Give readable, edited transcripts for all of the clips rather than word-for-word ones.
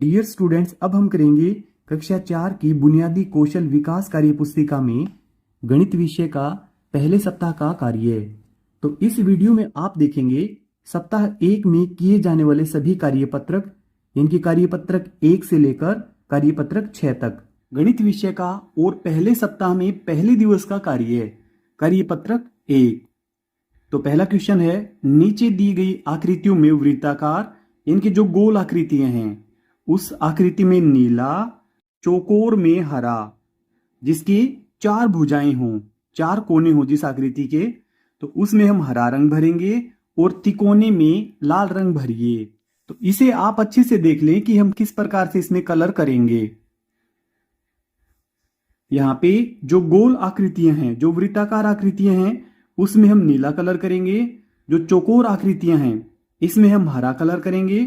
Dear students, अब हम करेंगे कक्षा 4 की बुनियादी कौशल विकास कार्य पुस्तिका में गणित विषय का पहले सप्ताह का कार्य। तो इस वीडियो में आप देखेंगे सप्ताह 1 में किए जाने वाले सभी कार्यपत्रक, इनकी कार्यपत्रक 1 से लेकर कार्यपत्रक 6 तक गणित विषय का और पहले सप्ताह में पहले दिवस का कार्य कार्यपत्रक 1। तो पहला क्वेश्चन है, नीचे दी गई आकृतियों में वृत्ताकार इनकी जो गोल आकृतियां हैं उस आकृति में नीला, चौकोर में हरा, जिसकी 4 भुजाएं हों, 4 कोने हों जिस आकृति के, तो उसमें हम हरा रंग भरेंगे और तिकोने में लाल रंग भरिए। तो इसे आप अच्छे से देख लें कि हम किस प्रकार से इसमें कलर करेंगे। यहाँ पे जो गोल आकृतियां हैं, जो वृत्ताकार आकृतियां हैं, उसमें हम नीला कलर करेंगे। जो चौकोर आकृतियां हैं इसमें हम हरा कलर करेंगे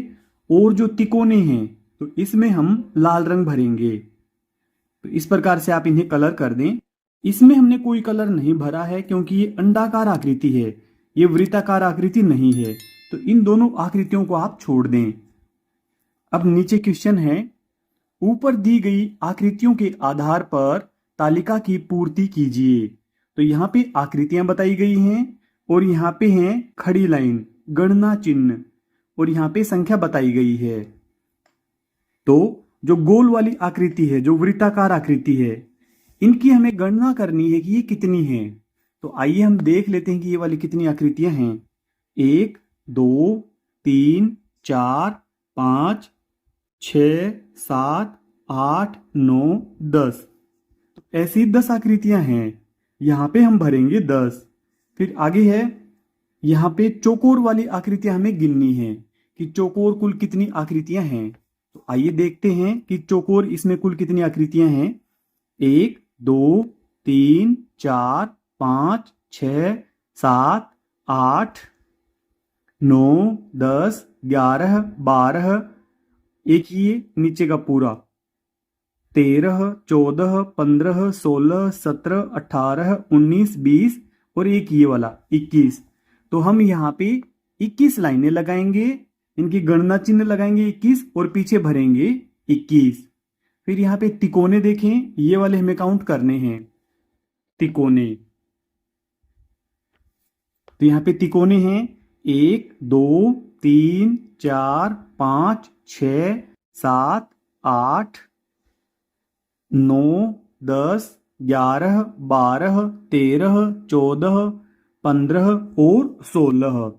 और जो तिकोने हैं तो इसमें हम लाल रंग भरेंगे। तो इस प्रकार से आप इन्हें कलर कर दें। इसमें हमने कोई कलर नहीं भरा है क्योंकि ये अंडाकार आकृति है, ये वृत्ताकार आकृति नहीं है। तो इन दोनों आकृतियों को आप छोड़ दें। अब नीचे क्वेश्चन है, ऊपर दी गई आकृतियों के आधार पर तालिका की पूर्ति कीजिए। तो यहाँ पे आकृतियां बताई गई हैं और यहाँ पे हैं खड़ी लाइन, गणना चिन्ह, और यहाँ पे संख्या बताई गई है। तो जो गोल वाली आकृति है, जो वृत्ताकार आकृति है, इनकी हमें गणना करनी है कि ये कितनी है। तो आइए हम देख लेते हैं कि ये वाली कितनी आकृतियां हैं। 1, 2, 3, 4, 5, 6, 7, 8, 9, 10। तो ऐसी 10 आकृतियां हैं। यहाँ पे हम भरेंगे 10। फिर आगे है, यहाँ पे चौकोर वाली आकृतियां हमें गिननी है कि चौकोर कुल कितनी आकृतियां हैं। तो आइए देखते हैं कि चौकोर इसमें कुल कितनी आकृतियां हैं। 1, 2, 3, 4, 5, 6, 7, 8, 9, 10, 11, 12, एक ये नीचे का पूरा 13, 14, 15, 16, 17, 18, 19, 20 और एक ये वाला 21। तो हम यहाँ पे 21 लाइनें लगाएंगे, इनकी गणना चिन्ह लगाएंगे 21 और पीछे भरेंगे 21। फिर यहाँ पे तिकोने देखें, ये वाले हमें काउंट करने हैं तिकोने। तो यहाँ पे तिकोने हैं 1, 2, 3, 4, 5, 6, 7, 8, 9, 10, 11, 12, 13, 14, 15 और 16।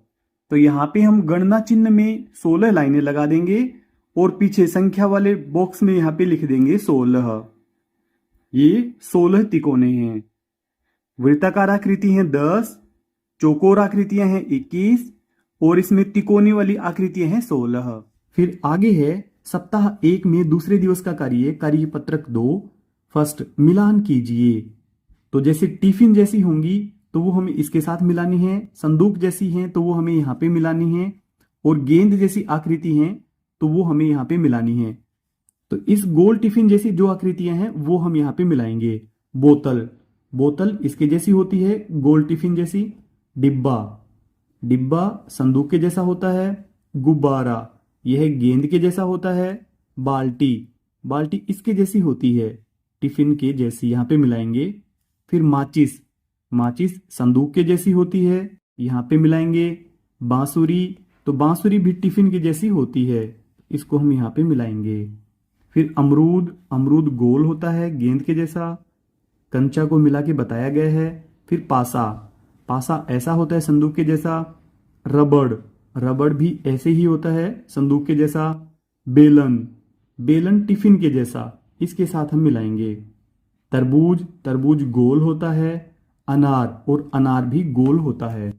तो यहाँ पे हम गणना चिन्ह में 16 लाइनें लगा देंगे और पीछे संख्या वाले बॉक्स में यहाँ पे लिख देंगे 16। ये 16 तिकोने हैं। वृत्ताकार आकृति हैं 10, चौकोर आकृतियां हैं 21 और इसमें तिकोने वाली आकृतियां हैं 16। फिर आगे है सप्ताह 1 में दूसरे दिवस का कार्यपत्रक 2। फर्स्ट, मिलान कीजिए। तो जैसे टिफिन जैसी होंगी तो वो हमें इसके साथ मिलानी है, संदूक जैसी हैं तो वो हमें यहाँ पे मिलानी है, और गेंद जैसी आकृति हैं तो वो हमें यहाँ पे मिलानी है। तो इस गोल टिफिन जैसी जो आकृतियां हैं वो हम यहाँ पे मिलाएंगे। बोतल, बोतल इसके जैसी होती है, गोल टिफिन जैसी। डिब्बा, डिब्बा संदूक के जैसा होता है। गुब्बारा, यह गेंद के जैसा होता है। बाल्टी, बाल्टी इसके जैसी होती है, टिफिन के जैसी, यहाँ पे मिलाएंगे। फिर माचिस, माचिस संदूक के जैसी होती है, यहाँ पे मिलाएंगे। बांसुरी, तो बांसुरी भी टिफिन की जैसी होती है, इसको हम यहाँ पे मिलाएंगे। फिर अमरूद, अमरूद गोल होता है गेंद के जैसा, कंचा को मिला के बताया गया है। फिर पासा, पासा ऐसा होता है संदूक के जैसा। रबड़, रबड़ भी ऐसे ही होता है संदूक के जैसा। बेलन, बेलन टिफिन के जैसा, इसके साथ हम मिलाएंगे। तरबूज, तरबूज गोल होता है। अनार, और अनार भी गोल होता है।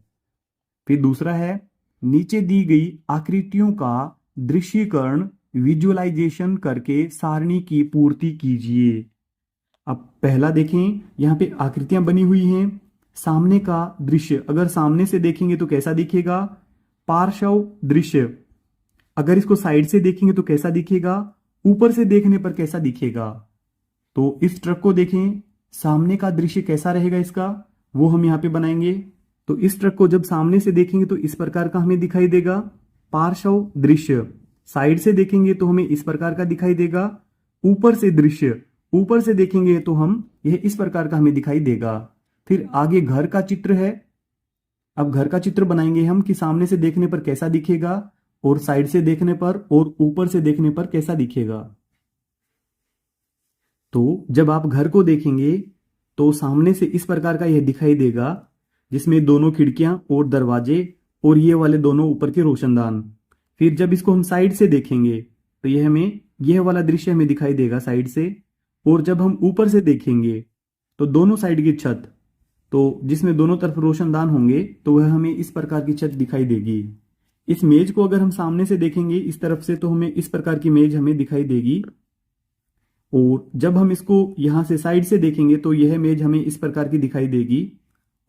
फिर दूसरा है, नीचे दी गई आकृतियों का दृश्यीकरण विजुअलाइजेशन करके सारणी की पूर्ति कीजिए। अब पहला देखें, यहाँ पे आकृतियां बनी हुई हैं। सामने का दृश्य अगर सामने से देखेंगे तो कैसा दिखेगा? पार्श्व दृश्य। अगर इसको साइड से देखेंगे तो कैसा दिखेगा? ऊपर से देखने पर कैसा दिखेगा? तो इस ट्रक को देखें, सामने का दृश्य कैसा रहेगा इसका, वो हम यहाँ पे बनाएंगे। तो इस ट्रक को जब सामने से देखेंगे तो इस प्रकार का हमें दिखाई देगा पार्श्व दृश्य। साइड से देखेंगे तो हमें इस प्रकार का दिखाई देगा। ऊपर से दृश्य, ऊपर से देखेंगे तो हम यह इस प्रकार का हमें दिखाई देगा। फिर आगे घर का चित्र है। अब घर का चित्र बनाएंगे हम कि सामने से देखने पर कैसा दिखेगा और साइड से देखने पर और ऊपर से देखने पर कैसा दिखेगा। तो जब आप घर को देखेंगे तो सामने से इस प्रकार का यह दिखाई देगा, जिसमें दोनों खिड़कियां और दरवाजे और ये वाले दोनों ऊपर के रोशनदान। फिर जब इसको हम साइड से देखेंगे तो यह वाला दृश्य हमें दिखाई देगा साइड से। और जब हम ऊपर से देखेंगे तो दोनों साइड की छत, तो जिसमें दोनों तरफ रोशनदान होंगे, तो वह हमें इस प्रकार की छत दिखाई देगी। इस मेज को अगर हम सामने से देखेंगे इस तरफ से तो हमें इस प्रकार की मेज हमें दिखाई देगी। और जब हम इसको यहां से साइड से देखेंगे तो यह मेज हमें इस प्रकार की दिखाई देगी।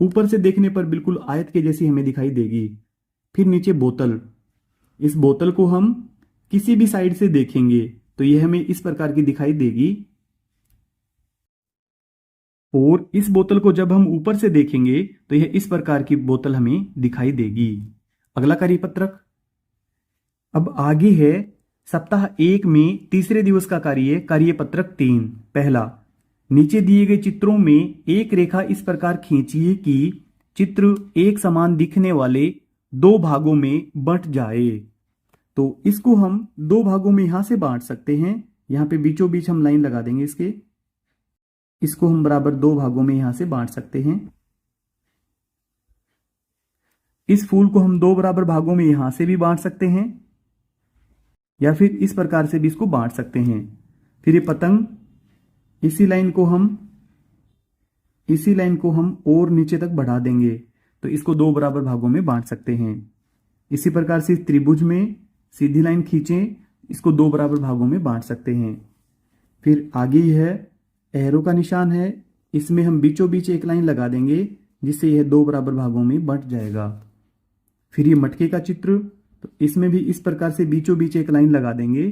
ऊपर से देखने पर बिल्कुल आयत के जैसी हमें दिखाई देगी। फिर नीचे बोतल, इस बोतल को हम किसी भी साइड से देखेंगे तो यह हमें इस प्रकार की दिखाई देगी। और इस बोतल को जब हम ऊपर से देखेंगे तो यह इस प्रकार की बोतल हमें दिखाई देगी। अगला कार्यपत्रक। अब आगे है सप्ताह 1 में तीसरे दिवस का कार्यपत्रक 3। पहला, नीचे दिए गए चित्रों में एक रेखा इस प्रकार खींचिए कि चित्र एक समान दिखने वाले 2 भागों में बंट जाए। तो इसको हम 2 भागों में यहां से बांट सकते हैं। यहां पे बीचों बीच हम लाइन लगा देंगे इसके। इसको हम बराबर 2 भागों में यहां से बांट सकते हैं। इस फूल को हम 2 बराबर भागों में यहां से भी बांट सकते हैं, या फिर इस प्रकार से भी इसको बांट सकते हैं। फिर ये पतंग, इसी लाइन को हम और नीचे तक बढ़ा देंगे तो इसको 2 बराबर भागों में बांट सकते हैं। इसी प्रकार से त्रिभुज में सीधी लाइन खींचें, इसको 2 बराबर भागों में बांट सकते हैं। फिर आगे है एरो का निशान है, इसमें हम बीचों बीच एक लाइन लगा देंगे जिससे यह 2 बराबर भागों में बंट जाएगा। फिर ये मटके का चित्र, तो इसमें भी इस प्रकार से बीचों बीच एक लाइन लगा देंगे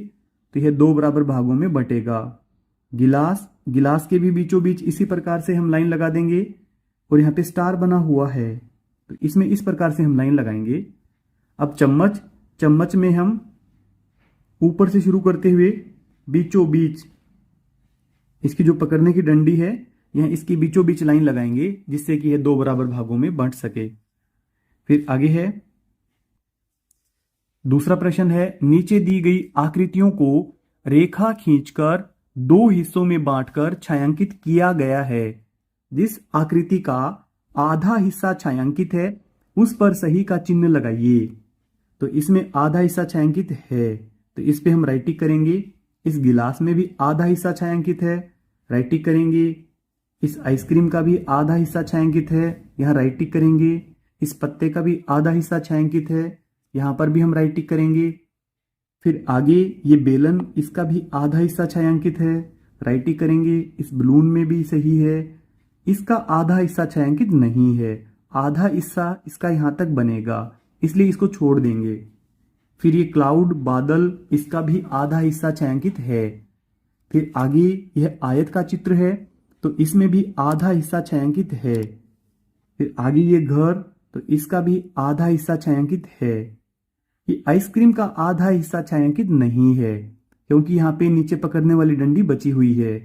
तो यह 2 बराबर भागों में बटेगा। गिलास के भी बीचों बीच इसी प्रकार से हम लाइन लगा देंगे। और यहाँ पे स्टार बना हुआ है तो इसमें इस प्रकार से हम लाइन लगाएंगे। अब चम्मच में हम ऊपर से शुरू करते हुए बीचों बीच इसकी जो पकड़ने की डंडी है, यहाँ इसकी बीचों बीच लाइन लगाएंगे जिससे कि यह 2 बराबर भागों में बंट सके। फिर आगे है दूसरा प्रश्न है, नीचे दी गई आकृतियों को रेखा खींचकर 2 हिस्सों में बांटकर छायांकित किया गया है। जिस आकृति का आधा हिस्सा छायांकित है उस पर सही का चिन्ह लगाइए। तो इसमें आधा हिस्सा छायांकित है तो इस पे हम राइट टिक करेंगे। इस गिलास में भी आधा हिस्सा छायांकित है, राइट टिक करेंगे। इस आइसक्रीम का भी आधा हिस्सा छायांकित है, यहाँ राइट टिक करेंगे। इस पत्ते का भी आधा हिस्सा छायांकित है, यहां पर भी हम राइट टिक करेंगे। फिर आगे ये बेलन, इसका भी आधा हिस्सा छायांकित है, राइट टिक करेंगे। इस बलून में भी सही है, इसका आधा हिस्सा छायांकित नहीं है, आधा हिस्सा इसका यहां तक बनेगा इसलिए इसको छोड़ देंगे। फिर ये क्लाउड, बादल, इसका भी आधा हिस्सा छायांकित है। फिर आगे यह आयत का चित्र है तो इसमें भी आधा हिस्सा छायांकित है। फिर आगे ये घर, तो इसका भी आधा हिस्सा छायांकित है। ये आइसक्रीम का आधा हिस्सा छायांकित नहीं है क्योंकि यहाँ पे नीचे पकड़ने वाली डंडी बची हुई है।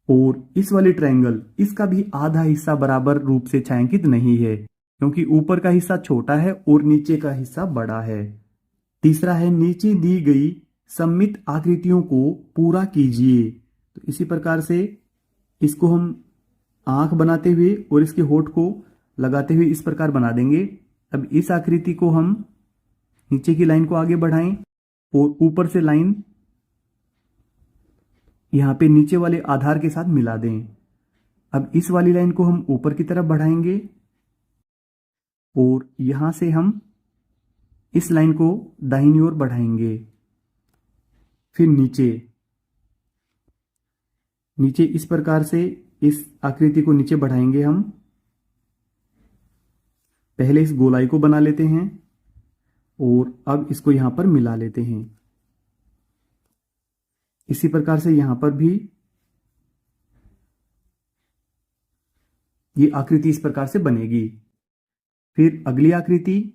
और इस वाले ट्रायंगल, इसका भी आधा हिस्सा बराबर रूप से छायांकित नहीं है क्योंकि ऊपर का हिस्सा छोटा है और नीचे का हिस्सा बड़ा है। तीसरा है, नीचे दी गई सममित आकृतियों को पूरा कीजिए। तो इसी प्रकार से इसको हम आंख बनाते हुए और इसके होठ को लगाते हुए इस प्रकार बना देंगे। अब इस आकृति को हम नीचे की लाइन को आगे बढ़ाएं और ऊपर से लाइन यहां पे नीचे वाले आधार के साथ मिला दें। अब इस वाली लाइन को हम ऊपर की तरफ बढ़ाएंगे और यहां से हम इस लाइन को दाहिनी ओर बढ़ाएंगे। फिर नीचे इस प्रकार से इस आकृति को नीचे बढ़ाएंगे हम। पहले इस गोलाई को बना लेते हैं और अब इसको यहां पर मिला लेते हैं। इसी प्रकार से यहां पर भी ये आकृति इस प्रकार से बनेगी। फिर अगली आकृति,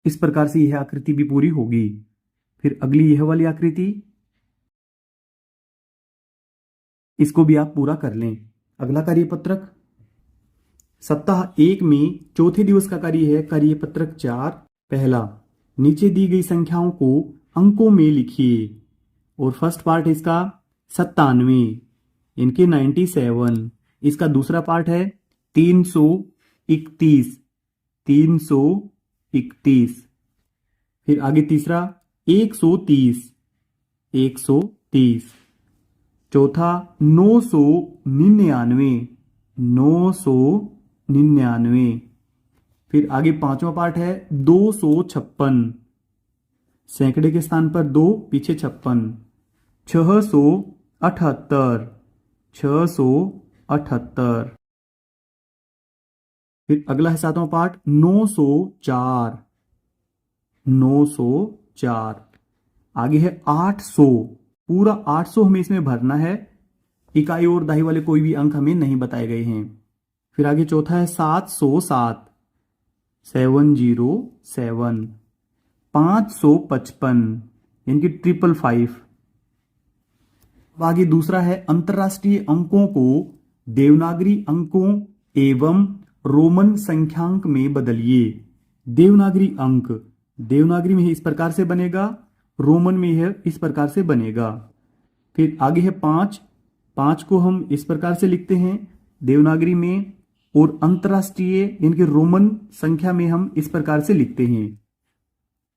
इस प्रकार से यह आकृति भी पूरी होगी। फिर अगली यह वाली आकृति, इसको भी आप पूरा कर लें। अगला कार्यपत्रक सप्ताह 1 में चौथे दिवस का कार्य है कार्यपत्रक 4। पहला, नीचे दी गई संख्याओं को अंकों में लिखिए। और फर्स्ट पार्ट है इसका 97, इनके 97। इसका दूसरा पार्ट है 331, 331। फिर आगे तीसरा 130, 130। चौथा 999, 999। फिर आगे पांचवा पार्ट है 256, सैकड़े के स्थान पर 2, पीछे 56। 678, 678। फिर अगला है सातवां पार्ट 904, 904। आगे है 800, पूरा 800 हमें इसमें भरना है। इकाई और दहाई वाले कोई भी अंक हमें नहीं बताए गए हैं। फिर आगे चौथा है 707, 707। 555, यानी कि 555। आगे दूसरा है अंतरराष्ट्रीय अंकों को देवनागरी अंकों एवं रोमन संख्यांक में बदलिए। देवनागरी अंक, देवनागरी में इस प्रकार से बनेगा, रोमन में यह इस प्रकार से बनेगा। फिर आगे है 5, 5 को हम इस प्रकार से लिखते हैं देवनागरी में, और अंतरराष्ट्रीय यानी कि रोमन संख्या में हम इस प्रकार से लिखते हैं।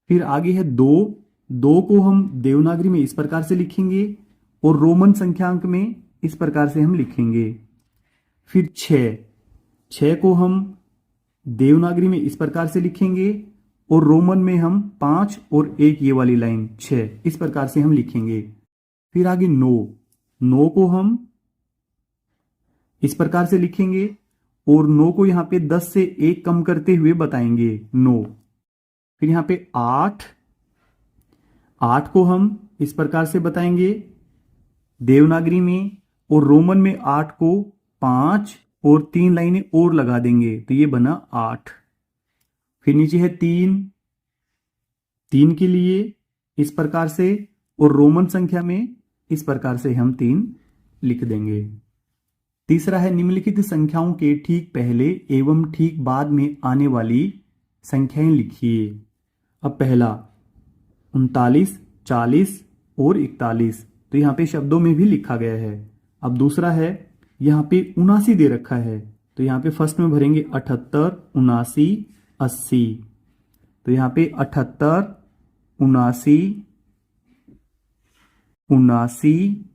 फिर आगे है 2, 2 को हम देवनागरी में इस प्रकार से लिखेंगे और रोमन संख्यांक में इस प्रकार से हम लिखेंगे। फिर 6, 6 को हम देवनागरी में इस प्रकार से लिखेंगे और रोमन में हम 5 और 1 ये वाली लाइन 6 इस प्रकार से हम लिखेंगे। फिर आगे 9, 9 को हम इस प्रकार से लिखेंगे और 9 को यहां पे 10 से 1 कम करते हुए बताएंगे 9। फिर यहां पे 8, 8 को हम इस प्रकार से बताएंगे देवनागरी में, और रोमन में 8 को 5 और 3 लाइनें और लगा देंगे तो ये बना 8। फिर नीचे है 3, 3 के लिए इस प्रकार से, और रोमन संख्या में इस प्रकार से हम 3 लिख देंगे। तीसरा है निम्नलिखित संख्याओं के ठीक पहले एवं ठीक बाद में आने वाली संख्याएं लिखिए। अब पहला 39, 40 और 41, तो यहां पे शब्दों में भी लिखा गया है। अब दूसरा है यहां पे 79 दे रखा है, तो यहां पे फर्स्ट में भरेंगे 78, 79, 80। तो यहां पे 78, 79, 79।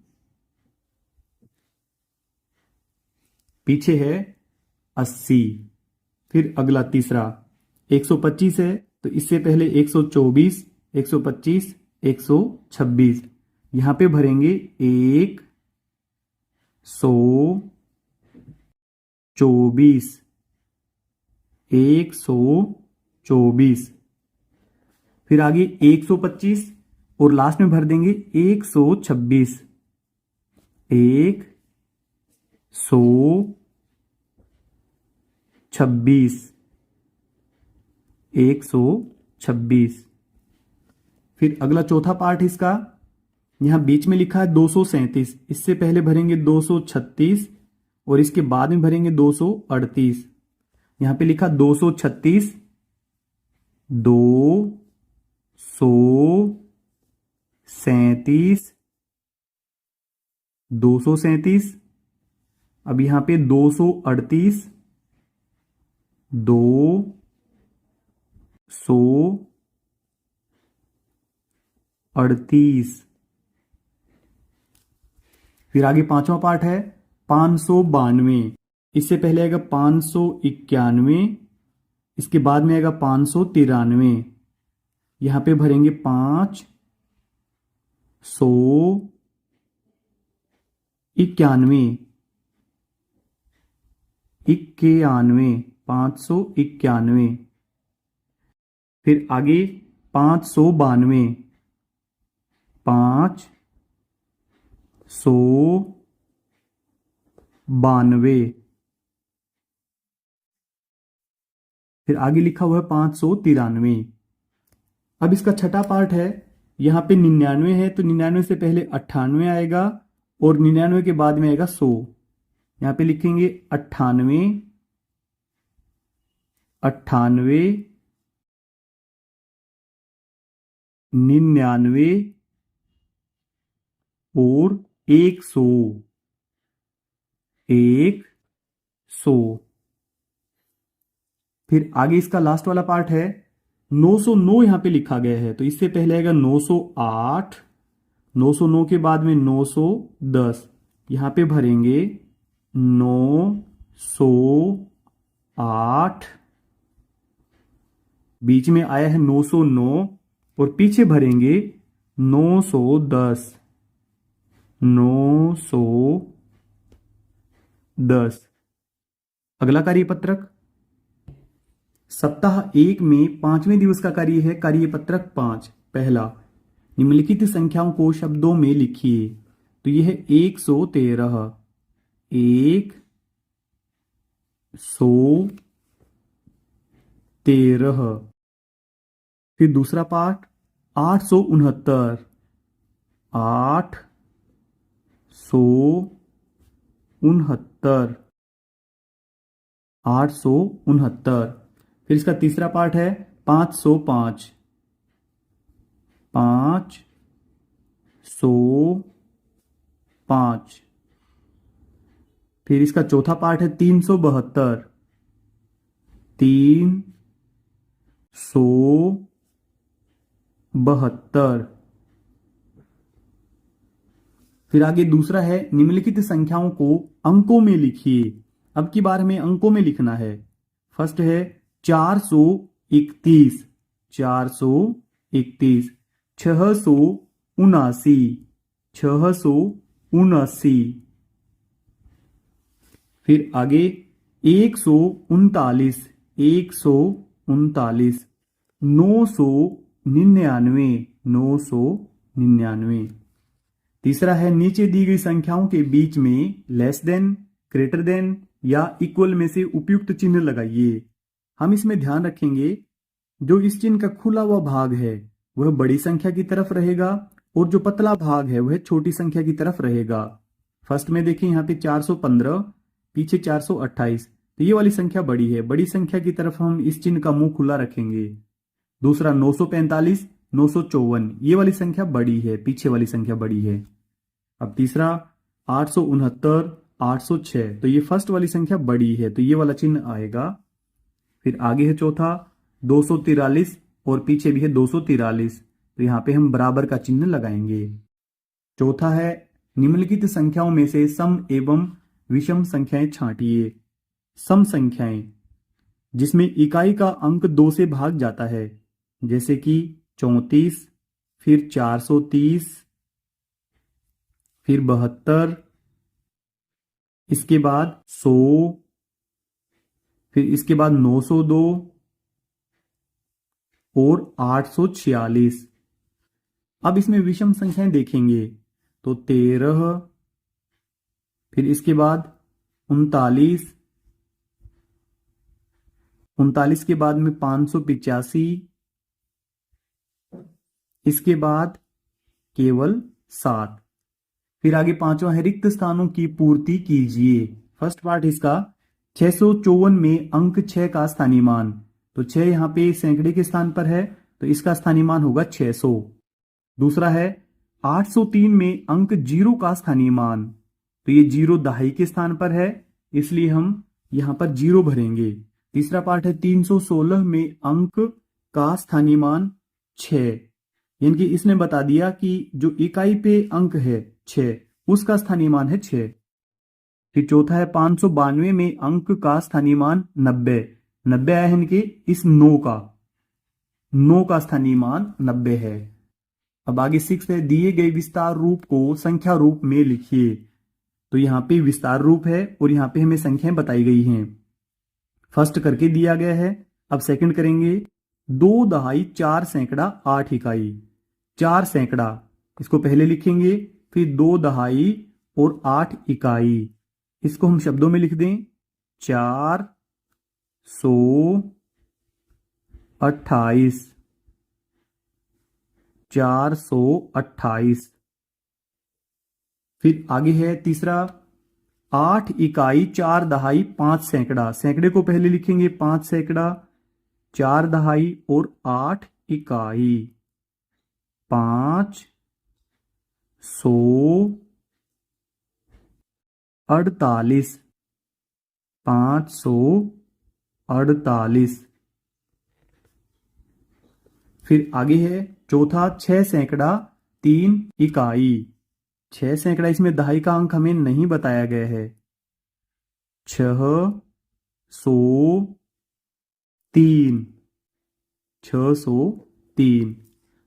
पीछे है 80। फिर अगला तीसरा 125 है, तो इससे पहले 124, 125, 126। यहां पे भरेंगे 124, 124। फिर आगे 125 और लास्ट में भर देंगे 126, 126, 126। फिर अगला चौथा पार्ट इसका, यहां बीच में लिखा है 237, इससे पहले भरेंगे 236 और इसके बाद में भरेंगे 238। यहां पे लिखा 236, 237, 237। अब यहां पे 238, 238। फिर आगे पांचवा पार्ट है 592, इससे पहले आएगा 591, इसके बाद में आएगा 593। यहां पे भरेंगे 591, 91, 591। फिर आगे 592, 592। फिर आगे लिखा हुआ है 593। अब इसका छठा पार्ट है, यहाँ पे 99 है तो 99 से पहले 98 आएगा और 99 के बाद में आएगा 100। यहाँ पे लिखेंगे 98, 98, 99 और 100, 100। फिर आगे इसका लास्ट वाला पार्ट है, 909 यहां पे लिखा गया है तो इससे पहले आएगा 908, 909 के बाद में 910, यहां पे भरेंगे 908, बीच में आया है 909 और पीछे भरेंगे 910, 910। अगला कार्यपत्रक सप्ताह 1 में 5वें दिवस का कार्य है कार्यपत्रक 5। पहला, निम्नलिखित संख्याओं को शब्दों में लिखिए। तो यह है 113, 113। फिर दूसरा पार्ट 869, 869, 869। फिर इसका तीसरा पार्ट है 505, 505। फिर इसका चौथा पार्ट है 372, 372। फिर आगे दूसरा है, निम्नलिखित संख्याओं को अंकों में लिखिए। अब की बार हमें अंकों में लिखना है। फर्स्ट है 431, 431, 679, 679। फिर आगे 139, 139, 999, 999। तीसरा है, नीचे दी गई संख्याओं के बीच में लेस देन, ग्रेटर देन या इक्वल में से उपयुक्त चिन्ह लगाइए। हम इसमें ध्यान रखेंगे जो इस चिन्ह का खुला हुआ भाग है वह बड़ी संख्या की तरफ रहेगा और जो पतला भाग है वह छोटी संख्या की तरफ रहेगा। फर्स्ट में देखिए यहाँ पे 415, पीछे 428, तो ये वाली संख्या बड़ी है, बड़ी संख्या की तरफ हम इस चिन्ह का मुंह खुला रखेंगे। दूसरा 945, 954, ये वाली संख्या बड़ी है, पीछे वाली संख्या बड़ी है। अब तीसरा 869, 806, तो ये फर्स्ट वाली संख्या बड़ी है तो ये वाला चिन्ह आएगा। फिर आगे है चौथा 243 और पीछे भी है 243, तो यहां पे हम बराबर का चिन्ह लगाएंगे। चौथा है, निम्नलिखित संख्याओं में से सम एवं विषम संख्याएं छांटिए। सम संख्याएं जिसमें इकाई का अंक 2 से भाग जाता है, जैसे कि 34, फिर 430, फिर 72, इसके बाद 100, फिर इसके बाद 902 और 846। अब इसमें विषम संख्याएं देखेंगे तो 13, फिर इसके बाद 39, 39 के बाद में 585, इसके बाद केवल 7। फिर आगे पांचवा है, रिक्त स्थानों की पूर्ति कीजिए। फर्स्ट पार्ट इसका 654 में अंक 6 का स्थानीय मान, तो 6 यहां पे सैकड़े के स्थान पर है तो इसका स्थानीय मान होगा 600। दूसरा है 803 में अंक 0 का स्थानीय मान, तो ये 0 दहाई के स्थान पर है इसलिए हम यहां पर 0 भरेंगे। तीसरा पार्ट है 316 में अंक का स्थानीय मान 6, यानी कि इसने बता दिया कि जो इकाई पे अंक है 6 उसका स्थानीय मान है 6। फिर चौथा है 592 में अंक का स्थानीय मान 90, 90 आया है, यानी कि इस 9 का स्थानीय मान 90 है। अब आगे 6 है, दिए गए विस्तार रूप को संख्या रूप में लिखिए। तो यहाँ पे विस्तार रूप है और यहाँ पे हमें संख्याएं बताई गई हैं। फर्स्ट करके दिया गया है, अब सेकंड करेंगे। 2 दहाई 4 सैकड़ा 8 इकाई, 4 सैकड़ा इसको पहले लिखेंगे, फिर 2 दहाई और 8 इकाई, इसको हम शब्दों में लिख दें 428। 428। फिर आगे है तीसरा, 8 इकाई 4 दहाई 5 सैकड़ा। सैकड़े को पहले लिखेंगे 5 सैकड़ा, 4 दहाई और 8 इकाई, 548, 548। फिर आगे है चौथा, 6 सैकड़ा 3 इकाई। 6 सैकड़ा, इसमें दहाई का अंक हमें नहीं बताया गया है। 603, 603।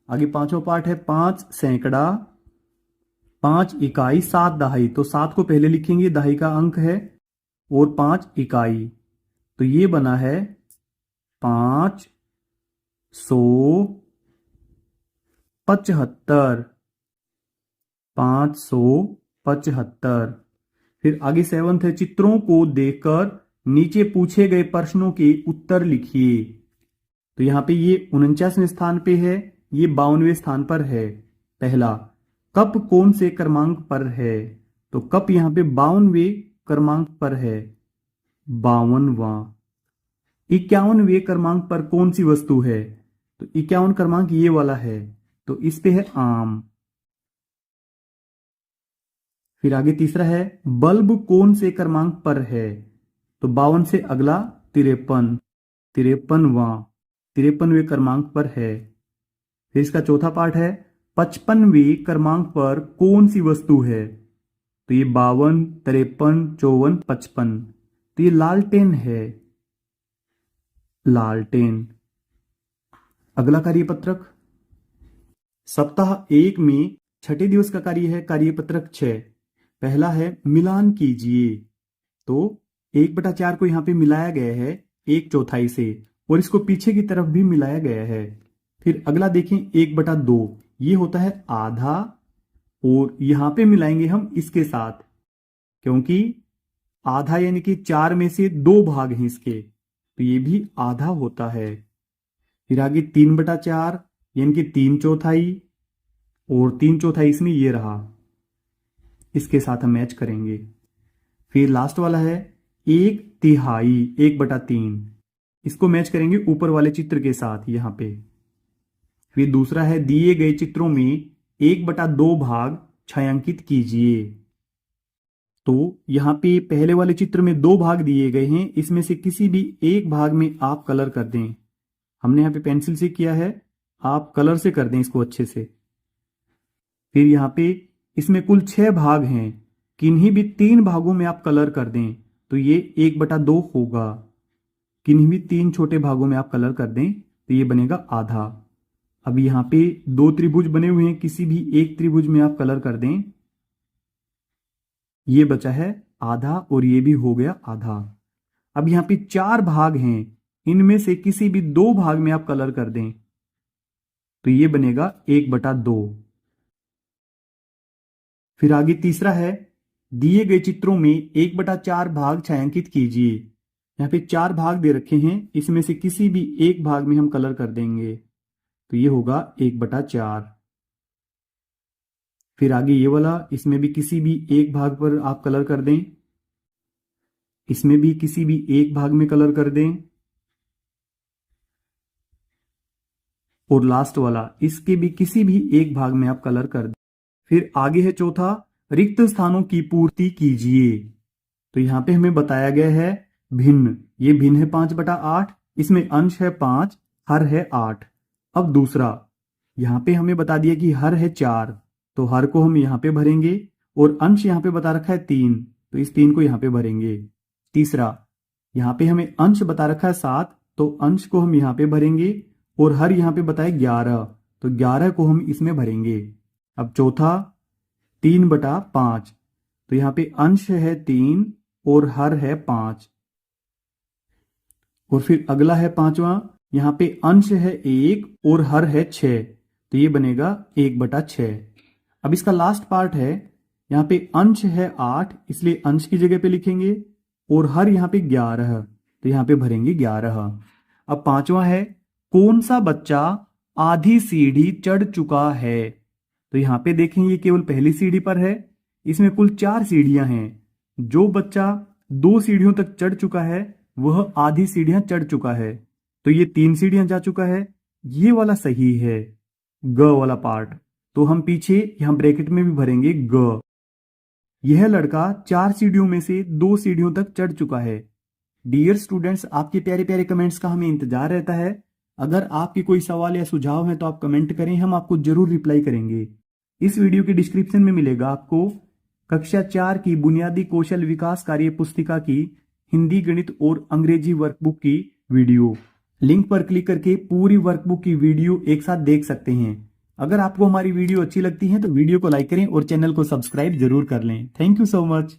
आगे पांचवा पार्ट है 5 सैकड़ा 5 इकाई 7 दहाई। तो 7 को पहले लिखेंगे, दहाई का अंक है, और 5 इकाई, तो ये बना है 575, 575। फिर आगे 7th है, चित्रों को देखकर नीचे पूछे गए प्रश्नों के उत्तर लिखिए। तो यहां पे ये 49वें स्थान पे है, ये 52वें स्थान पर है। पहला, कप कौन से क्रमांक पर है? तो कप यहां पे 52वें क्रमांक पर है, 52वां। 51वें क्रमांक पर कौन सी वस्तु है? तो 51 क्रमांक ये वाला है, तो इस पे है आम। फिर आगे तीसरा है, बल्ब कौन से क्रमांक पर है? तो 52 से अगला 53, 53वां, 53वें क्रमांक पर है। फिर इसका चौथा पार्ट है, 55वें क्रमांक पर कौन सी वस्तु है? तो ये 52, 53, 54, 55। तो ये लालटेन है, लालटेन। अगला कार्यपत्रक, सप्ताह 1 में छठे दिवस का कार्य है कार्यपत्रक 6। पहला है मिलान कीजिए। तो 1/4 को यहां पे मिलाया गया है 1/4 से, और इसको पीछे की तरफ भी मिलाया गया है। फिर अगला देखें 1/2, ये होता है आधा, और यहां पे मिलाएंगे हम इसके साथ, क्योंकि आधा यानी कि 4 में से 2 भाग हैं इसके, तो ये भी आधा होता है। फिर आगे 3/4 यानी कि 3/4, और 3/4 इसमें ये रहा, इसके साथ हम मैच करेंगे। फिर लास्ट वाला है 1/3, 1/3, इसको मैच करेंगे ऊपर वाले चित्र के साथ यहां पे। फिर दूसरा है, दिए गए चित्रों में 1/2 भाग छायांकित कीजिए। तो यहां पे पहले वाले चित्र में 2 भाग दिए गए हैं, इसमें से किसी भी एक भाग में आप कलर कर दें। हमने यहां पे पेंसिल से किया है, आप कलर से कर दें इसको अच्छे से। फिर यहां पे इसमें कुल 6 भाग हैं, किन्हीं भी 3 भागों में आप कलर कर दें तो ये 1/2 होगा। किन्हीं भी 3 छोटे भागों में आप कलर कर दें तो ये बनेगा आधा। अब यहां पे 2 त्रिभुज बने हुए हैं, किसी भी एक त्रिभुज में आप कलर कर दें, ये बचा है आधा, और ये भी हो गया आधा। अब यहां पे 4 भाग हैं, इनमें से किसी भी 2 भाग में आप कलर कर दें तो ये बनेगा 1/2। फिर आगे तीसरा है, दिए गए चित्रों में 1/4 भाग छायांकित कीजिए। यहाँ पे 4 भाग दे रखे हैं, इसमें से किसी भी एक भाग में हम कलर कर देंगे तो ये होगा 1/4। फिर आगे ये वाला, इसमें भी किसी भी एक भाग पर आप कलर कर दें, इसमें भी किसी भी एक भाग में कलर कर दें, और लास्ट वाला, इसके भी किसी भी एक भाग में आप कलर कर दें। फिर आगे है चौथा, रिक्त स्थानों की पूर्ति कीजिए। तो यहां पे हमें बताया गया है भिन्न, ये भिन्न है 5/8, इसमें अंश है 5, हर है 8। अब दूसरा, यहां पे हमें बता दिया कि हर है 4, तो हर को हम यहां पे भरेंगे, और अंश यहां पे बता रखा है 3, तो इस 3 को यहां पे भरेंगे। तीसरा, यहां पे हमें अंश बता रखा है 7, तो अंश को हम यहां पे भरेंगे, और हर यहां पे बताए 11, तो 11 को हम इसमें भरेंगे। अब चौथा, 3/5, तो यहां पे अंश है 3 और हर है 5। और फिर अगला है 5वां, यहां पे अंश है 1 और हर है 6, तो ये बनेगा 1/6। अब इसका लास्ट पार्ट है, यहां पे अंश है 8, इसलिए अंश की जगह पे लिखेंगे, और हर यहां पे 11, तो यहां पे भरेंगे 11। अब 5वां है, कौन सा बच्चा आधी सीढ़ी चढ़ चुका है। तो यहाँ पे देखें ये केवल पहली सीढ़ी पर है, इसमें कुल 4 सीढ़ियां हैं। जो बच्चा 2 सीढ़ियों तक चढ़ चुका है वह आधी सीढ़ियां चढ़ चुका है। तो ये 3 सीढ़ियां जा चुका है, ये वाला सही है, ग वाला पार्ट। तो हम पीछे यहां ब्रैकेट में भी भरेंगे ग। यह लड़का 4 सीढ़ियों में से 2 सीढ़ियों तक चढ़ चुका है। डियर स्टूडेंट्स, आपके प्यारे प्यारे कमेंट्स का हमें इंतजार रहता है। अगर आपके कोई सवाल या सुझाव है तो आप कमेंट करें, हम आपको जरूर रिप्लाई करेंगे। इस वीडियो के डिस्क्रिप्शन में मिलेगा आपको कक्षा 4 की बुनियादी कौशल विकास कार्य पुस्तिका की हिंदी, गणित और अंग्रेजी वर्कबुक की वीडियो। लिंक पर क्लिक करके पूरी वर्कबुक की वीडियो एक साथ देख सकते हैं। अगर आपको हमारी वीडियो अच्छी लगती है तो वीडियो को लाइक करें और चैनल को सब्सक्राइब जरूर कर लें। Thank you so much.